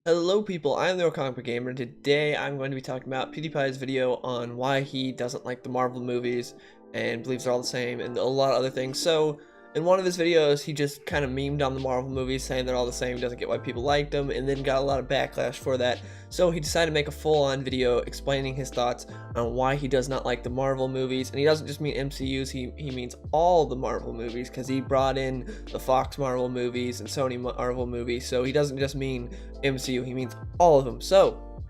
Hello people, I'm TheRealComicBookGamer, and today I'm going to be talking about PewDiePie's video on why he doesn't like the Marvel movies and believes they're all the same and a lot of other things. So, in one of his videos, he just kind of memed on the Marvel movies saying they're all the same, doesn't get why people liked them, and then got a lot of backlash for that. So he decided to make a full-on video explaining his thoughts on why he does not like the Marvel movies, and he doesn't just mean MCUs, he means all the Marvel movies, because he brought in the Fox Marvel movies and Sony Marvel movies, so he doesn't just mean MCU, he means all of them. So,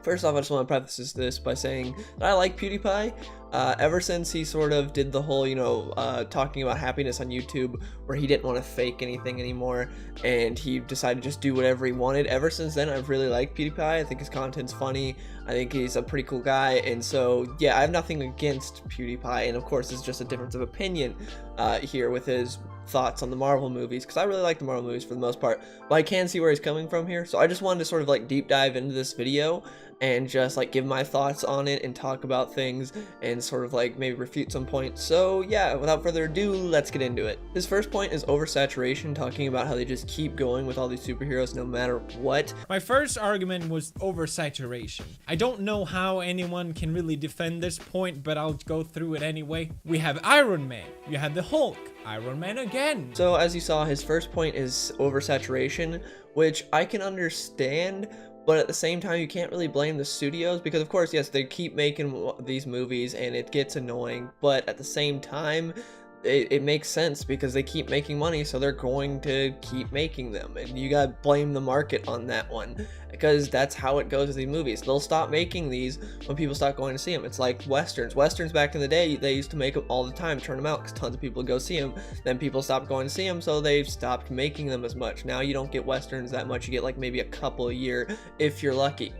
first off, I just want to preface this by saying that I like PewDiePie. Ever since he sort of did the whole, talking about happiness on YouTube, where he didn't want to fake anything anymore, and he decided to just do whatever he wanted. Ever since then, I've really liked PewDiePie. I think his content's funny. I think he's a pretty cool guy, and so, yeah, I have nothing against PewDiePie, and of course, it's just a difference of opinion here with his thoughts on the Marvel movies, because I really like the Marvel movies for the most part, but I can see where he's coming from here. So I just wanted to sort of like deep dive into this video and just like give my thoughts on it and talk about things and sort of like maybe refute some points. So yeah, without further ado, let's get into it. His first point is oversaturation, talking about how they just keep going with all these superheroes no matter what. My first argument was oversaturation. I don't know how anyone can really defend this point, but I'll go through it anyway. We have Iron Man, you have the Hulk, Iron Man again. So as you saw, his first point is oversaturation, which I can understand, but at the same time, you can't really blame the studios because, of course, yes, they keep making these movies and it gets annoying, but at the same time, it makes sense because they keep making money, so they're going to keep making them, and you gotta blame the market on that one because that's how it goes with these movies. They'll stop making these when people stop going to see them. It's like westerns back in the day, they used to make them all the time, turn them out because tons of people would go see them. Then people stopped going to see them, so they've stopped making them as much. Now you don't get westerns that much, you get like maybe a couple a year if you're lucky.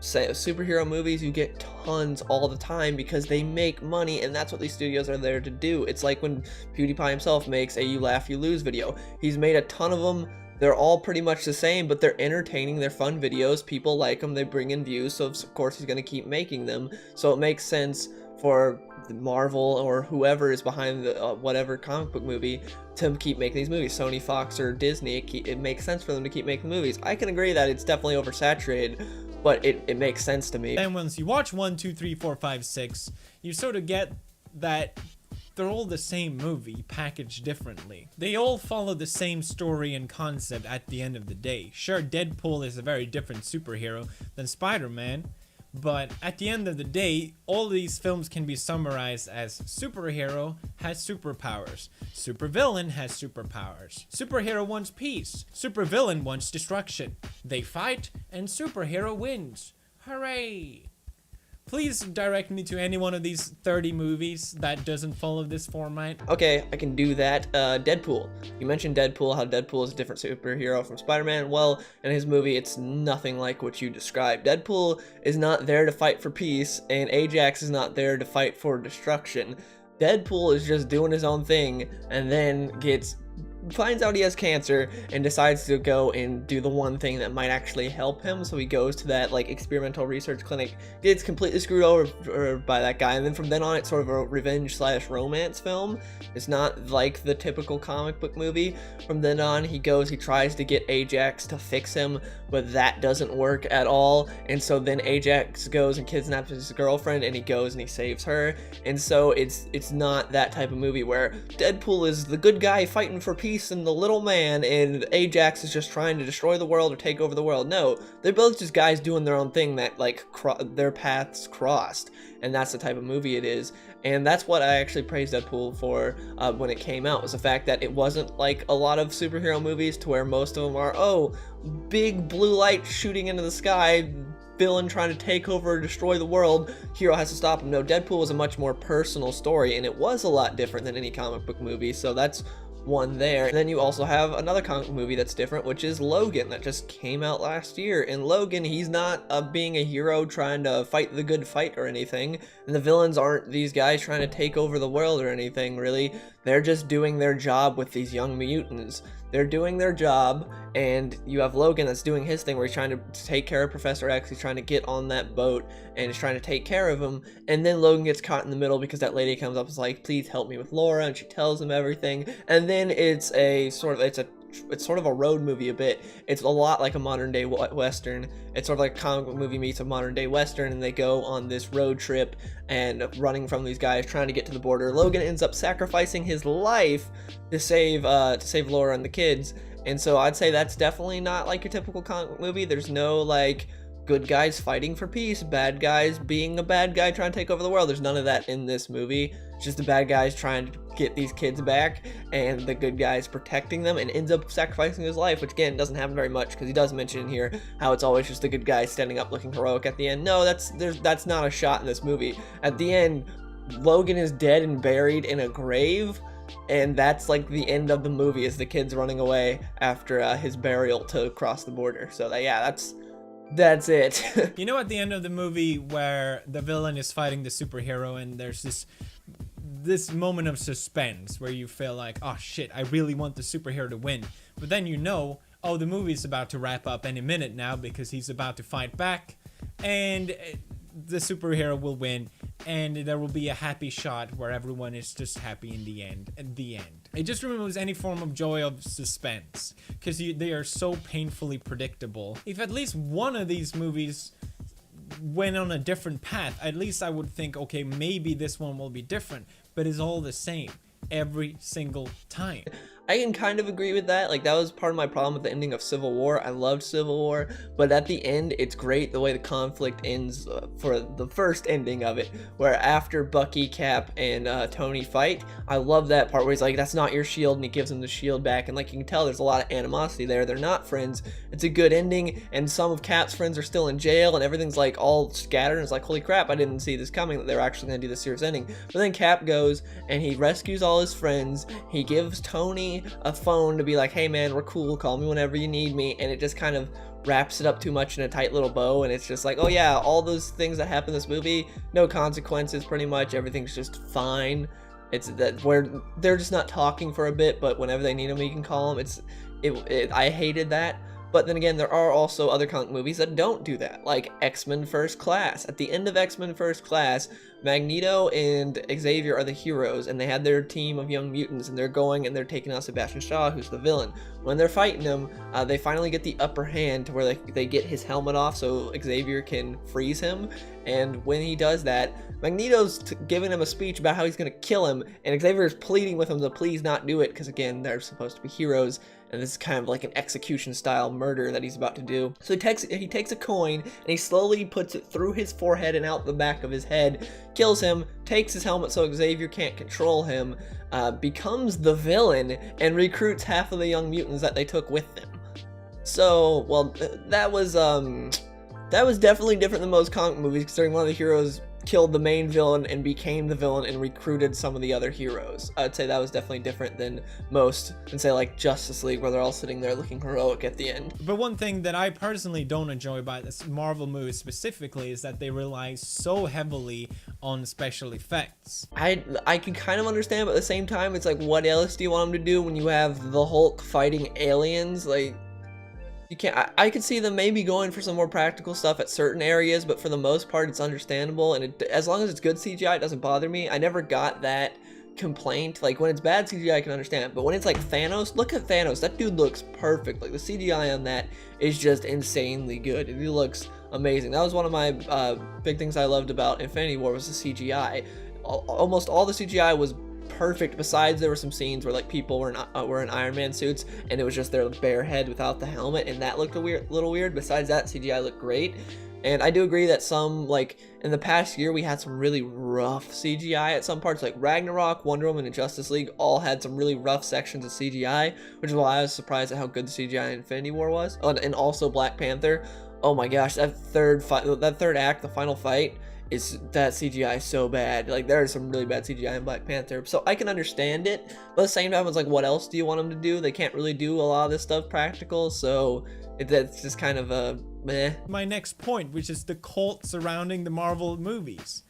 Say superhero movies, you get tons all the time because they make money, and that's what these studios are there to do. It's like when PewDiePie himself makes a you laugh you lose video. He's made a ton of them. They're all pretty much the same, but they're entertaining, they're fun videos, people like them, they bring in views, so of course he's going to keep making them. So it makes sense for Marvel or whoever is behind the whatever comic book movie to keep making these movies. Sony, Fox, or Disney, it makes sense for them to keep making movies. I can agree that it's definitely oversaturated, but it makes sense to me. And once you watch 1, 2, 3, 4, 5, 6, you sort of get that they're all the same movie packaged differently. They all follow the same story and concept at the end of the day. Sure, Deadpool is a very different superhero than Spider-Man, but at the end of the day, all these films can be summarized as superhero has superpowers, supervillain has superpowers, superhero wants peace, supervillain wants destruction. They fight, and superhero wins. Hooray! Please direct me to any one of these 30 movies that doesn't follow this format. Okay, I can do that. Deadpool. You mentioned Deadpool, how Deadpool is a different superhero from Spider-Man. Well, in his movie, it's nothing like what you described. Deadpool is not there to fight for peace, and Ajax is not there to fight for destruction. Deadpool is just doing his own thing, and then finds out he has cancer and decides to go and do the one thing that might actually help him. So he goes to that like experimental research clinic, gets completely screwed over by that guy, and then from then on it's sort of a revenge/romance film. It's not like the typical comic book movie. From then on he tries to get Ajax to fix him, but that doesn't work at all, and so then Ajax goes and kidnaps his girlfriend, and he goes and he saves her. And so it's not that type of movie where Deadpool is the good guy fighting for peace and the little man, and Ajax is just trying to destroy the world or take over the world. No, they're both just guys doing their own thing that like their paths crossed, and that's the type of movie it is. And that's what I actually praised Deadpool for when it came out, was the fact that it wasn't like a lot of superhero movies to where most of them are, oh, big blue light shooting into the sky, villain trying to take over or destroy the world, hero has to stop him. No, Deadpool was a much more personal story, and it was a lot different than any comic book movie, so that's one there. And then you also have another comic movie that's different, which is Logan, that just came out last year. In Logan, he's not being a hero trying to fight the good fight or anything, and the villains aren't these guys trying to take over the world or anything, really. They're just doing their job with these young mutants. They're doing their job, and you have Logan that's doing his thing where he's trying to take care of Professor X. He's trying to get on that boat and he's trying to take care of him, and then Logan gets caught in the middle because that lady comes up and is like, please help me with Laura, and she tells him everything. And then it's a it's sort of a road movie a bit. It's a lot like a modern day Western. It's sort of like a comic book movie meets a modern day Western, and they go on this road trip and running from these guys trying to get to the border. Logan ends up sacrificing his life to save Laura and the kids. And so I'd say that's definitely not like your typical comic book movie. There's no like good guys fighting for peace, bad guys being a bad guy trying to take over the world. There's none of that in this movie. It's just the bad guys trying to get these kids back and the good guys protecting them, and ends up sacrificing his life, which again doesn't happen very much because he does mention in here how it's always just the good guys standing up looking heroic at the end. No, that's not a shot in this movie. At the end, Logan is dead and buried in a grave, and that's like the end of the movie, is the kids running away after his burial to cross the border. So that's it. You know, at the end of the movie where the villain is fighting the superhero and there's this moment of suspense where you feel like, oh shit, I really want the superhero to win. But then you know, oh, the movie's about to wrap up any minute now because he's about to fight back and the superhero will win, and there will be a happy shot where everyone is just happy in the end. At the end, it just removes any form of joy of suspense because they are so painfully predictable. If at least one of these movies went on a different path, at least I would think, okay, maybe this one will be different, but it's all the same every single time. I can kind of agree with that. Like, that was part of my problem with the ending of Civil War. I loved Civil War, but at the end, it's great the way the conflict ends for the first ending of it, where after Bucky, Cap, and Tony fight, I love that part where he's like, that's not your shield, and he gives him the shield back, and like, you can tell there's a lot of animosity there. They're not friends. It's a good ending, and some of Cap's friends are still in jail, and everything's like all scattered, and it's like, holy crap, I didn't see this coming, that they were actually going to do this serious ending. But then Cap goes, and he rescues all his friends. He gives Tony a phone to be like, hey man, we're cool, call me whenever you need me, and it just kind of wraps it up too much in a tight little bow, and it's just like, oh yeah, all those things that happen in this movie, no consequences, pretty much everything's just fine. It's that where they're just not talking for a bit, but whenever they need them, you can call them. I hated that. But then again, there are also other comic movies that don't do that, like X-Men First Class. At the end of X-Men First Class, Magneto and Xavier are the heroes, and they had their team of young mutants, and they're going and they're taking out Sebastian Shaw, who's the villain. When they're fighting him, they finally get the upper hand to where they get his helmet off so Xavier can freeze him. And when he does that, Magneto's giving him a speech about how he's going to kill him, and Xavier's pleading with him to please not do it, because again, they're supposed to be heroes, and this is kind of like an execution style murder that he's about to do. So he takes a coin and he slowly puts it through his forehead and out the back of his head, kills him, takes his helmet so Xavier can't control him, becomes the villain, and recruits half of the young mutants that they took with them. So, well, that was definitely different than most comic movies, considering one of the heroes killed the main villain and became the villain and recruited some of the other heroes. I'd say that was definitely different than most, and say like Justice League, where they're all sitting there looking heroic at the end. But one thing that I personally don't enjoy about this Marvel movie specifically is that they rely so heavily on special effects. I can kind of understand, but at the same time, it's like, what else do you want them to do when you have the Hulk fighting aliens? Like, you can't. I could see them maybe going for some more practical stuff at certain areas, but for the most part, it's understandable. And as long as it's good CGI, it doesn't bother me. I never got that complaint. Like, when it's bad CGI, I can understand. But when it's like Thanos, look at Thanos. That dude looks perfect. Like, the CGI on that is just insanely good. He looks amazing. That was one of my big things I loved about Infinity War, was the CGI. Almost all the CGI was perfect, besides there were some scenes where like people were in Iron Man suits and it was just their bare head without the helmet, and that looked a little weird. Besides that, CGI looked great. And I do agree that some, like in the past year, we had some really rough CGI at some parts, like Ragnarok, Wonder Woman, and Justice League all had some really rough sections of CGI, which is why I was surprised at how good the CGI in Infinity War was. Oh, and also Black Panther. Oh my gosh, that third act, the final fight, that CGI is so bad. Like, there is some really bad CGI in Black Panther, so I can understand it, but at the same time, it's like, what else do you want them to do? They can't really do a lot of this stuff practical, so that's just kind of a meh. My next point, which is the cult surrounding the Marvel movies.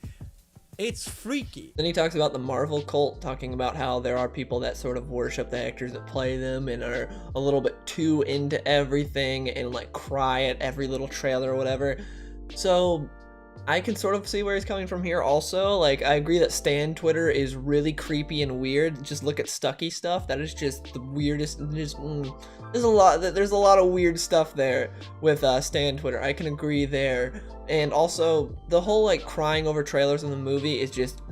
It's freaky. Then he talks about the Marvel cult, talking about how there are people that sort of worship the actors that play them and are a little bit too into everything and like cry at every little trailer or whatever. So I can sort of see where he's coming from here also. Like, I agree that Stan Twitter is really creepy and weird. Just look at Stucky stuff. That is just the weirdest. There's a lot of weird stuff there with Stan Twitter. I can agree there. And also, the whole like crying over trailers in the movie is just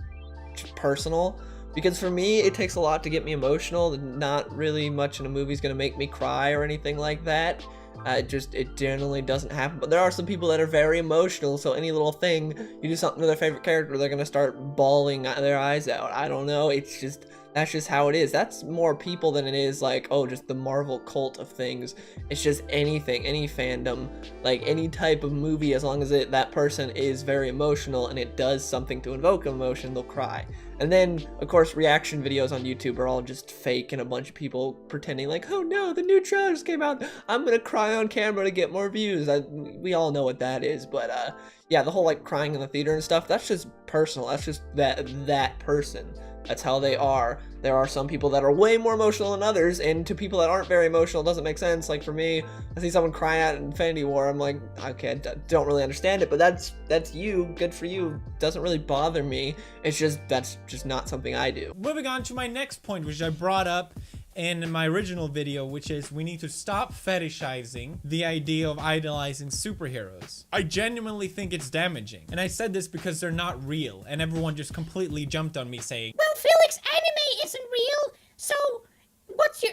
personal. Because for me, it takes a lot to get me emotional. Not really much in a movie is gonna make me cry or anything like that. It generally doesn't happen, but there are some people that are very emotional, so any little thing, you do something to their favorite character, they're gonna start bawling their eyes out. I don't know, that's just how it is. That's more people than it is like, oh, just the Marvel cult of things. It's just anything, any fandom, like any type of movie, as long as that person is very emotional and it does something to invoke emotion, they'll cry. And then, of course, reaction videos on YouTube are all just fake and a bunch of people pretending like, oh no, the new trailer just came out, I'm gonna cry on camera to get more views. We all know what that is, but yeah, the whole like crying in the theater and stuff, that's just personal. That's just that person. That's how they are. There are some people that are way more emotional than others, and to people that aren't very emotional, it doesn't make sense. Like for me, I see someone crying out Infinity War, I'm like, okay, I don't really understand it, but that's you, good for you. Doesn't really bother me. It's just, that's just not something I do. Moving on to my next point, which I brought up in my original video, which is we need to stop fetishizing the idea of idolizing superheroes. I genuinely think it's damaging. And I said this because they're not real, and everyone just completely jumped on me saying, well, Felix, anime isn't real, so what's your...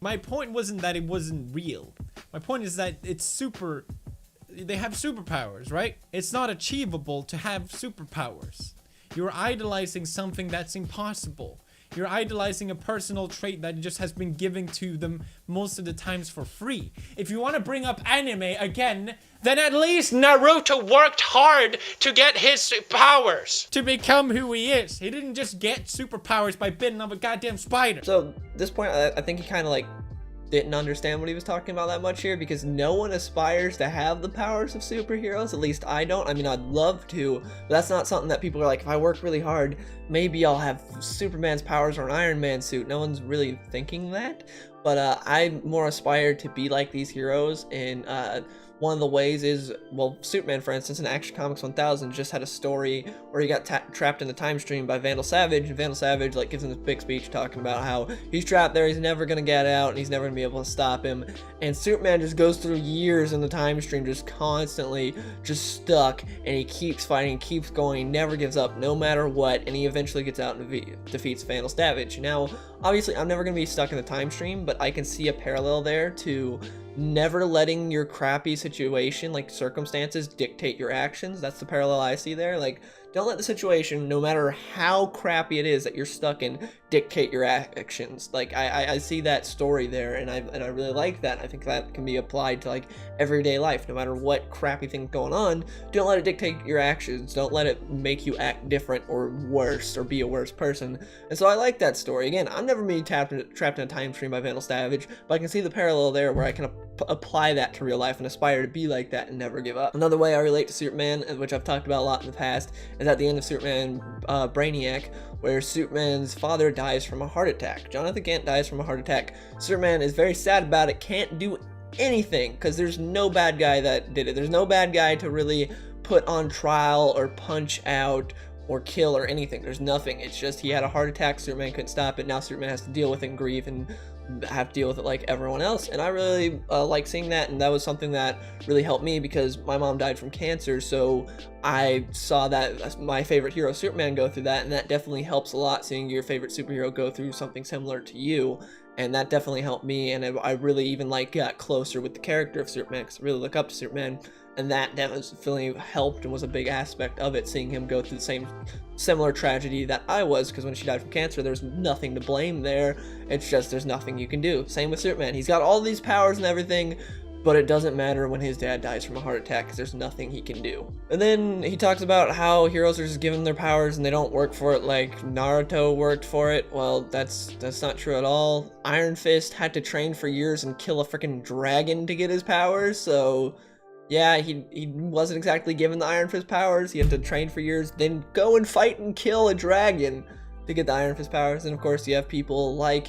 My point wasn't that it wasn't real. My point is that they have superpowers, right? It's not achievable to have superpowers. You're idolizing something that's impossible. You're idolizing a personal trait that just has been given to them most of the times for free. If you want to bring up anime again, then at least Naruto worked hard to get his powers, to become who he is. He didn't just get superpowers by biting off a goddamn spider. So at this point, I think he kind of like didn't understand what he was talking about that much here, because no one aspires to have the powers of superheroes. At least I don't. I mean, I'd love to, but that's not something that people are like, if I work really hard, maybe I'll have Superman's powers or an Iron Man suit. No one's really thinking that, but I more aspire to be like these heroes, and one of the ways is, well, Superman, for instance, in Action Comics 1000 just had a story where he got trapped in the time stream by Vandal Savage, and Vandal Savage like gives him this big speech talking about how he's trapped there, he's never gonna get out, and he's never gonna be able to stop him. And Superman just goes through years in the time stream, just constantly just stuck, and he keeps fighting, keeps going, never gives up, no matter what, and he eventually gets out and defeats Vandal Savage. Now, obviously, I'm never gonna be stuck in the time stream, but I can see a parallel there to never letting your crappy situation, like circumstances, dictate your actions. That's the parallel I see there. Like, don't let the situation, no matter how crappy it is that you're stuck in, dictate your actions. Like, I see that story there, and I really like that. I think that can be applied to like everyday life. No matter what crappy thing's going on, don't let it dictate your actions. Don't let it make you act different or worse or be a worse person. And so I like that story. Again, I'm never being trapped in a time stream by Vandal Savage, but I can see the parallel there where I can apply that to real life and aspire to be like that and never give up. Another way I relate to Superman, which I've talked about a lot in the past, is at the end of Superman Brainiac, where Superman's father dies from a heart attack. Jonathan Kent dies from a heart attack. Superman is very sad about it, can't do anything, because there's no bad guy that did it. There's no bad guy to really put on trial or punch out or kill or anything. There's nothing. It's just he had a heart attack, Superman couldn't stop it, now Superman has to deal with it and grieve and have to deal with it like everyone else. And I really like seeing that, and that was something that really helped me because my mom died from cancer, so I saw that my favorite hero Superman go through that, and that definitely helps a lot, seeing your favorite superhero go through something similar to you. And that definitely helped me, and I really even like got closer with the character of Superman, because I really look up to Superman, and that definitely helped and was a big aspect of it, seeing him go through the same similar tragedy that I was, because when she died from cancer, there's nothing to blame there. It's just there's nothing you can do. Same with Superman. He's got all these powers and everything, but it doesn't matter when his dad dies from a heart attack, because there's nothing he can do. And then he talks about how heroes are just given their powers and they don't work for it like Naruto worked for it. Well, that's not true at all. Iron Fist had to train for years and kill a freaking dragon to get his powers, so yeah, he wasn't exactly given the Iron Fist powers. He had to train for years, then go and fight and kill a dragon. to get the Iron Fist powers. And of course you have people like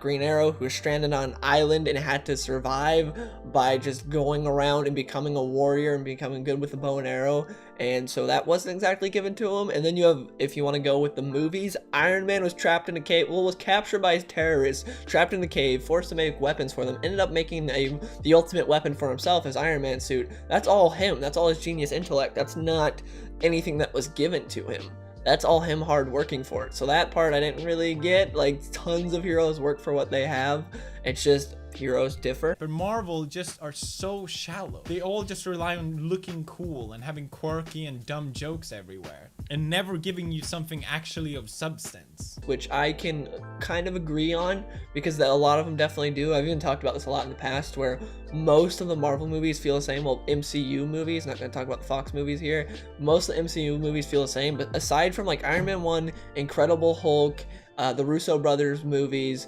Green Arrow, who was stranded on an island and had to survive by just going around and becoming a warrior and becoming good with the bow and arrow, and so that wasn't exactly given to him. And then you have, if you want to go with the movies, Iron Man was trapped in a cave, well, was captured by terrorists, trapped in the cave, forced to make weapons for them, ended up making the ultimate weapon for himself, his Iron Man suit. That's all him, that's all his genius intellect, that's not anything that was given to him. That's all him hard working for it. So that part I didn't really get. Like, tons of heroes work for what they have. It's just heroes differ. But Marvel just are so shallow. They all just rely on looking cool and having quirky and dumb jokes everywhere, and never giving you something actually of substance. Which I can kind of agree on, because a lot of them definitely do. I've even talked about this a lot in the past, where most of the Marvel movies feel the same. Well, MCU movies, not going to talk about the Fox movies here. Most of the MCU movies feel the same, but aside from like Iron Man 1, Incredible Hulk, the Russo brothers movies,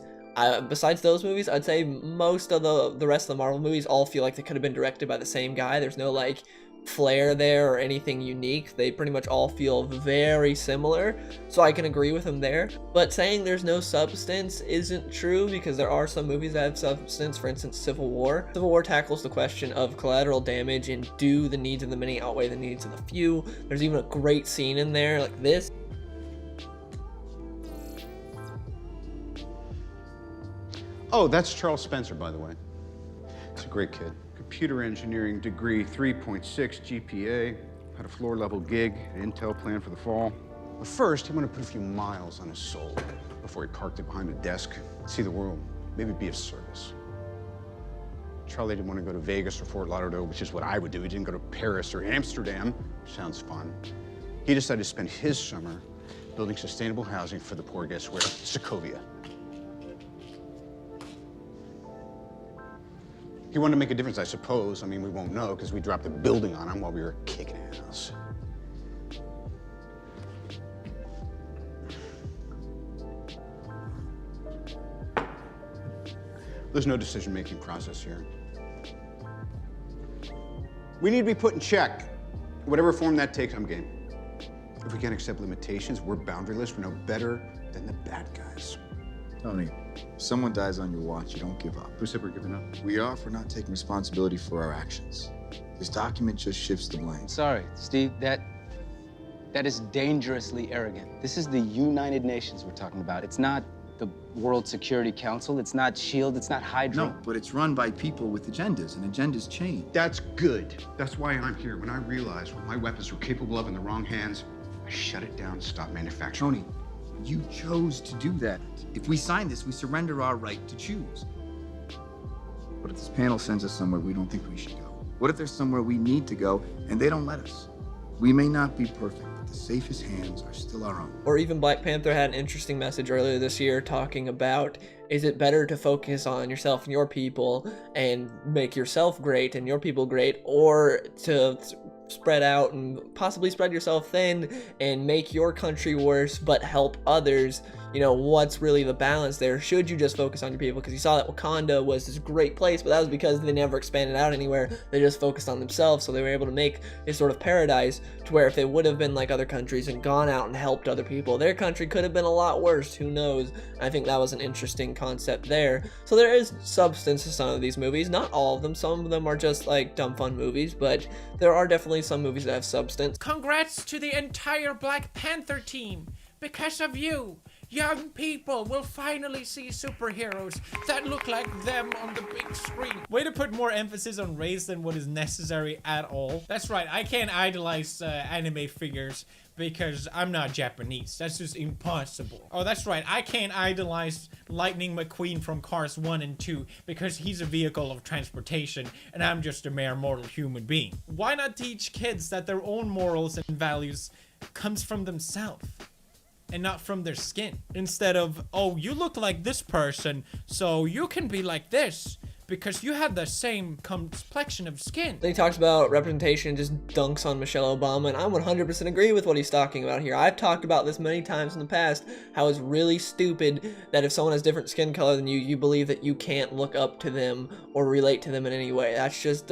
besides those movies, I'd say most of the rest of the Marvel movies all feel like they could have been directed by the same guy. There's no like flair there or anything unique. They pretty much all feel very similar, so I can agree with him there. But saying there's no substance isn't true, because there are some movies that have substance. For instance, Civil War. Civil War tackles the question of collateral damage and do the needs of the many outweigh the needs of the few. There's even a great scene in there like this. Oh, that's Charles Spencer, by the way. He's a great kid. Computer engineering degree, 3.6 GPA. Had a floor-level gig at Intel planned for the fall. But first, he wanted to put a few miles on his soul before he parked it behind a desk, see the world, maybe be of service. Charlie didn't want to go to Vegas or Fort Lauderdale, which is what I would do. He didn't go to Paris or Amsterdam, which sounds fun. He decided to spend his summer building sustainable housing for the poor, guess where? Sokovia. He wanted to make a difference, I suppose. I mean, we won't know because we dropped the building on him while we were kicking ass. There's no decision-making process here. We need to be put in check. Whatever form that takes, I'm game. If we can't accept limitations, we're boundaryless, we're no better than the bad guys. Tony, if someone dies on your watch, you don't give up. Who said we're giving up? We are for not taking responsibility for our actions. This document just shifts the blame. Sorry, Steve, that is dangerously arrogant. This is the United Nations we're talking about. It's not the World Security Council. It's not SHIELD. It's not Hydra. No, but it's run by people with agendas, and agendas change. That's good. That's why I'm here. When I realized what my weapons were capable of in the wrong hands, I shut it down and stopped manufacturing. Tony, you chose to do that. If we sign this, we surrender our right to choose. What if this panel sends us somewhere we don't think we should go? What if there's somewhere we need to go and they don't let us? We may not be perfect, but the safest hands are still our own. Or even Black Panther had an interesting message earlier this year talking about, is it better to focus on yourself and your people and make yourself great and your people great, or to spread out and possibly spread yourself thin and make your country worse but help others? You know, what's really the balance there? Should you just focus on your people? Because you saw that Wakanda was this great place, but that was because they never expanded out anywhere. They just focused on themselves, so they were able to make this sort of paradise to where if they would have been like other countries and gone out and helped other people, their country could have been a lot worse. Who knows? I think that was an interesting concept there. So there is substance to some of these movies. Not all of them. Some of them are just like dumb fun movies, but there are definitely some movies that have substance. Congrats to the entire Black Panther team. Because of you, young people will finally see superheroes that look like them on the big screen. Way to put more emphasis on race than what is necessary at all. That's right, I can't idolize anime figures because I'm not Japanese. That's just impossible. Oh, that's right, I can't idolize Lightning McQueen from Cars 1 and 2 because he's a vehicle of transportation and I'm just a mere mortal human being. Why not teach kids that their own morals and values comes from themselves and not from their skin? Instead of, oh, you look like this person, so you can be like this because you have the same complexion of skin. Then he talks about representation and just dunks on Michelle Obama, and I 100% agree with what he's talking about here. I've talked about this many times in the past, how it's really stupid that if someone has different skin color than you, you believe that you can't look up to them or relate to them in any way. That's just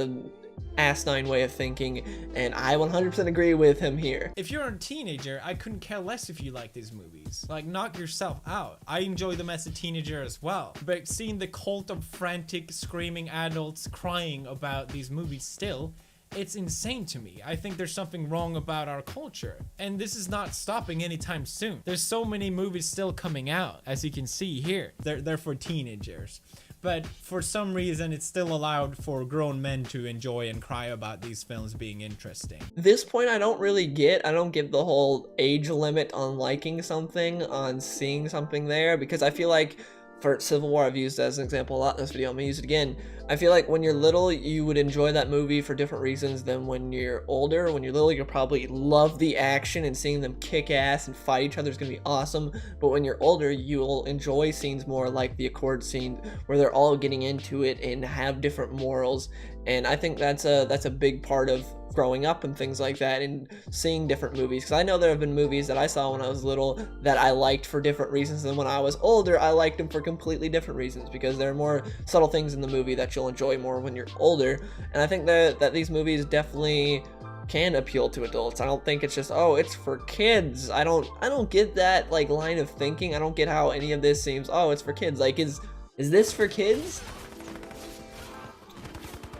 asinine way of thinking, and I 100% agree with him here. If you're a teenager, I couldn't care less if you like these movies. Like, knock yourself out. I enjoy them as a teenager as well. But seeing the cult of frantic, screaming adults crying about these movies still, it's insane to me. I think there's something wrong about our culture, and this is not stopping anytime soon. There's so many movies still coming out, as you can see here. They're for teenagers. But for some reason, it's still allowed for grown men to enjoy and cry about these films being interesting. This point I don't really get. I don't get the whole age limit on liking something, on seeing something there, because I feel like for Civil War, I've used as an example a lot in this video. I'm gonna use it again. I feel like when you're little, you would enjoy that movie for different reasons than when you're older. When you're little, you'll probably love the action and seeing them kick ass and fight each other is gonna be awesome. But when you're older, you'll enjoy scenes more like the Accord scene where they're all getting into it and have different morals. And I think that's a big part of growing up and things like that, and seeing different movies, because I know there have been movies that I saw when I was little that I liked for different reasons than when I was older. I liked them for completely different reasons, because there are more subtle things in the movie that you'll enjoy more when you're older. And I think that these movies definitely can appeal to adults. I don't think it's just, oh, it's for kids. I don't get that like line of thinking. I don't get how any of this seems, oh, it's for kids. Like, is this for kids?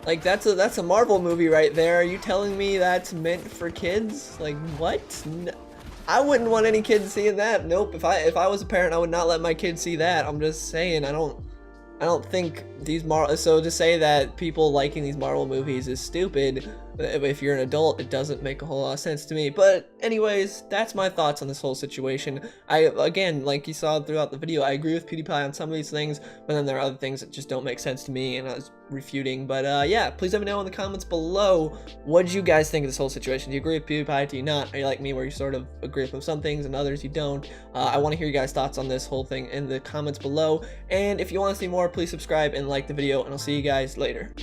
Like, that's a Marvel movie right there. Are you telling me that's meant for kids? Like, what? I wouldn't want any kids seeing that. Nope. If I was a parent, I would not let my kids see that. I'm just saying, I don't think these so to say that people liking these Marvel movies is stupid, if you're an adult, it doesn't make a whole lot of sense to me. But anyways, that's my thoughts on this whole situation. Again, like you saw throughout the video, I agree with PewDiePie on some of these things, but then there are other things that just don't make sense to me, and I was refuting. But yeah, please let me know in the comments below, what did you guys think of this whole situation? Do you agree with PewDiePie? Do you not? Are you like me, where you sort of agree with some things and others you don't? I want to hear you guys' thoughts on this whole thing in the comments below, and if you want to see more, please subscribe and like the video, and I'll see you guys later.